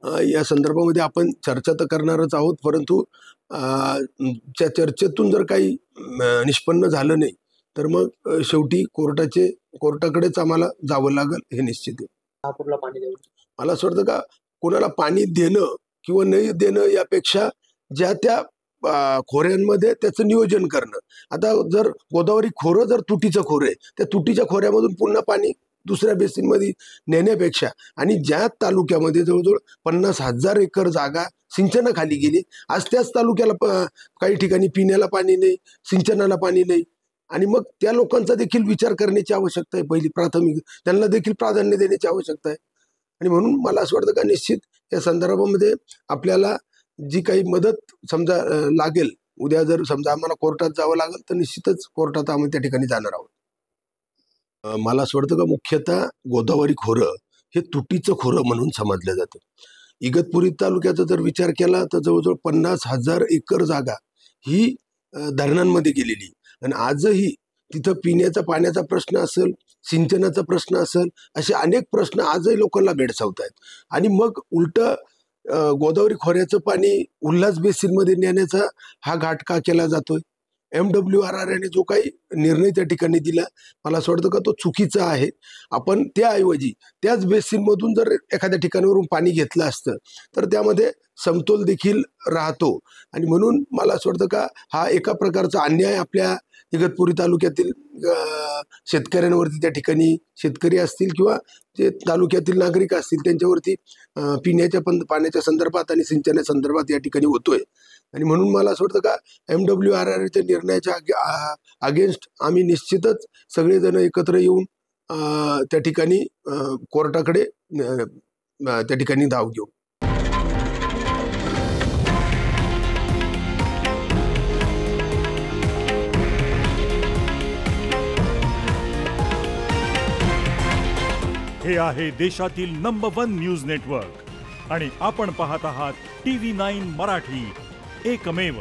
या संदर्भामध्ये आपण चर्चा तर करणारच आहोत, परंतु त्या चर्चेतून जर काही निष्पन्न झालं नाही तर मग शेवटी कोर्टाकडेच आम्हाला जावं लागेल, हे निश्चित आहे. शहापूरला पाणी देऊ, मला असं वाटतं का कोणाला पाणी देणं किंवा नाही देणं यापेक्षा ज्या त्या खोऱ्यांमध्ये त्याचं नियोजन करणं. आता जर गोदावरी खोरं जर तुटीचं खोरं आहे, त्या तुटीच्या खोऱ्यामधून पुन्हा पाणी दुसऱ्या बेसिनमध्ये नेण्यापेक्षा, आणि ज्या तालुक्यामध्ये जवळजवळ 50,000 एकर जागा सिंचनाखाली गेली, आज त्याच तालुक्याला काही ठिकाणी पिण्याला पाणी नाही, सिंचनाला पाणी नाही, आणि मग त्या लोकांचा देखील विचार करण्याची आवश्यकता आहे. पहिली प्राथमिक त्यांना देखील प्राधान्य देण्याची आवश्यकता आहे. आणि म्हणून मला असं वाटतं का निश्चित या संदर्भामध्ये आपल्याला जी काही मदत समजा लागेल, उद्या जर समजा आम्हाला कोर्टात जावं लागेल तर निश्चितच कोर्टात आम्ही त्या ठिकाणी जाणार आहोत. मला असं वाटतं का मुख्यतः गोदावरी खोरं हे तुटीचं खोरं म्हणून समजलं जातं. इगतपुरी तालुक्याचा जर विचार केला तर जवळजवळ 50,000 एकर जागा ही धरणांमध्ये गेलेली, आणि आजही तिथं पिण्याचा पाण्याचा प्रश्न असेल, सिंचनाचा प्रश्न असेल, असे अनेक प्रश्न आजही लोकांना भेडसावत आहेत. आणि मग उलट गोदावरी खोऱ्याचं पाणी उल्हास बेसिनमध्ये नेण्याचा हा घाट का केला जातोय? MWRR ने जो काही निर्णय त्या ठिकाणी दिला, मला असं वाटतं का तो चुकीचा आहे. आपण त्याऐवजी त्याच बेसिनमधून जर एखाद्या ठिकाणावरून पाणी घेतलं असतं तर त्यामध्ये समतोल देखील राहतो. आणि म्हणून मला असं वाटतं का हा एका प्रकारचा अन्याय आपल्या इगतपुरी तालुक्यातील शेतकऱ्यांवरती, त्या ठिकाणी शेतकरी असतील किंवा जे तालुक्यातील नागरिक असतील त्यांच्यावरती पिण्याच्या पाण्याच्या संदर्भात आणि सिंचना संदर्भात या ठिकाणी होतोय. आणि म्हणून मला असं वाटतं का MWRRच्या निर्णयाच्या अगेन्स्ट आम्ही निश्चितच सगळेजण एकत्र येऊन त्या ठिकाणी कोर्टाकडे त्या ठिकाणी धाव घेऊ. हे आहे देशातील नंबर 1 न्यूज नेटवर्क आणि आपण पाहत आहात TV9 मराठी, एकमेव.